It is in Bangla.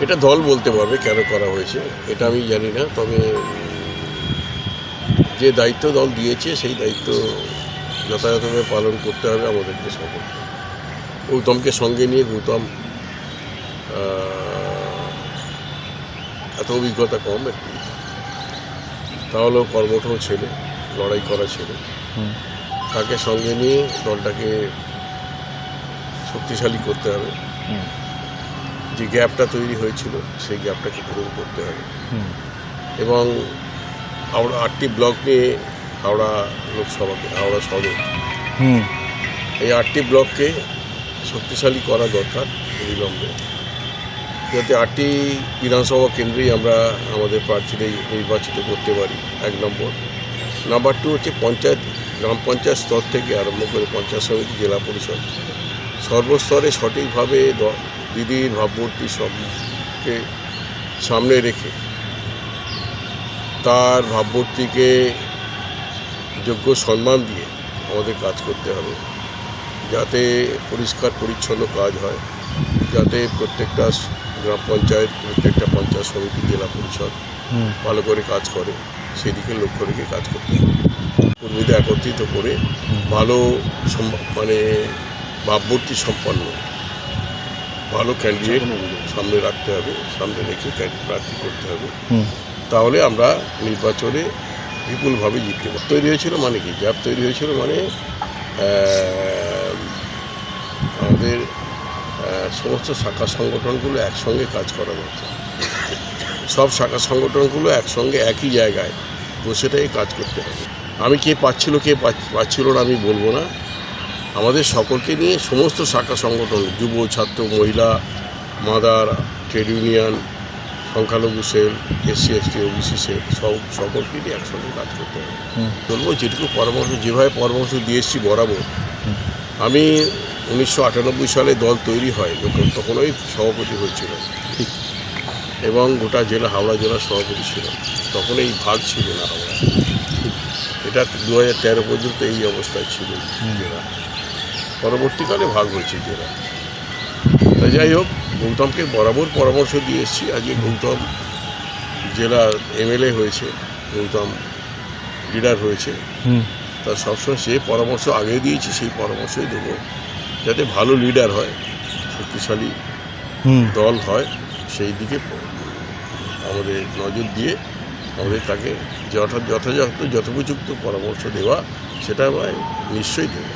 এটা দল বলতে পারবে কেন করা হয়েছে, এটা আমি জানি না। তবে যে দায়িত্ব দল দিয়েছে সেই দায়িত্ব যথাযথভাবে পালন করতে হবে আমাদেরকে সকলকে। গৌতমকে সঙ্গে নিয়ে, গৌতম এত অভিজ্ঞতা কম একটু, তাহলেও কর্মঠ ছেলে, লড়াই করা ছেলে, তাকে সঙ্গে নিয়ে দলটাকে শক্তিশালী করতে হবে। যে গ্যাপটা তৈরি হয়েছিল সেই গ্যাপটাকে পূরণ করতে হবে। এবং হাওড়া 8টি ব্লক নিয়ে হাওড়া লোকসভাকে, হাওড়া সদর, এই 8টি ব্লককে শক্তিশালী করা দরকার অবিলম্বে, যাতে 8টি বিধানসভা কেন্দ্রেই আমরা আমাদের প্রার্থীদের নির্বাচিত করতে পারি। 1 নম্বর। নাম্বার 2 হচ্ছে পঞ্চায়েত, গ্রাম পঞ্চায়েত স্তর থেকে আরম্ভ করে পঞ্চায়েত সমিতি, জেলা পরিষদ, সর্বস্তরে সঠিকভাবে দিদির ভাবমূর্তি সবকে সামনে রেখে তার ভাবমূর্তিকে যোগ্য সম্মান দিয়ে আমাদের কাজ করতে হবে, যাতে পরিষ্কার পরিচ্ছন্ন কাজ হয়, যাতে প্রত্যেকটা গ্রাম পঞ্চায়েত, প্রত্যেকটা পঞ্চায়েত সমিতি, জেলা পরিষদ ভালো করে কাজ করে, সেদিকে লক্ষ্য রেখে কাজ করতে হবে। কর্মীদের একত্রিত করে ভালো মানে ভাবমূর্তি সম্পন্ন ভালো ক্যান্ডিডেট সামনে রাখতে হবে, সামনে রেখে প্রার্থী করতে হবে। তাহলে আমরা নির্বাচনে বিপুলভাবে জিততে পারি। তৈরি হয়েছিল মানে কি, গ্যাপ তৈরি হয়েছিল মানে আমাদের সমস্ত শাখা সংগঠনগুলো একসঙ্গে কাজ করা দরকার। সব শাখা সংগঠনগুলো একসঙ্গে একই জায়গায় বসে থেকে কাজ করতে হবে। আমি কে পাচ্ছিল কে পাচ্ছিল না আমি বলবো না, আমাদের সকলকে নিয়ে সমস্ত শাখা সংগঠন, যুব, ছাত্র, মহিলা, মাদার, ট্রেড ইউনিয়ন, সংখ্যালঘু cell, SC ST OBC cell, সকলকে নিয়ে একসঙ্গে কাজ করতে হবে। বলবো যেটুকু পরামর্শ, যেভাবে পরামর্শ দিয়ে এসেছি বরাবর। আমি 1998 সালে দল তৈরি হয় যখন, তখন ওই সভাপতি হয়েছিল এবং গোটা জেলা, হাওড়া জেলার সভাপতি ছিল, তখন এই ভাগ ছিল না হাওড়া। এটা 2013 পর্যন্ত এই অবস্থায় ছিল জেলা, পরবর্তীকালে ভাগ হয়েছে জেলা। তাই যাই হোক, গৌতমকে বরাবর পরামর্শ দিয়ে এসেছি। আজকে গৌতম জেলা MLA হয়েছে, গৌতম লিডার হয়েছে, তার সবসময় সেই পরামর্শ আগেই দিয়েছি, সেই পরামর্শই দেবো, যাতে ভালো লিডার হয়, শক্তিশালী দল হয়, সেই দিকে আমাদের নজর দিয়ে আমাদের তাকে যথাযথ যথোপযুক্ত পরামর্শ দেওয়া, সেটা নিশ্চয়ই দেবো।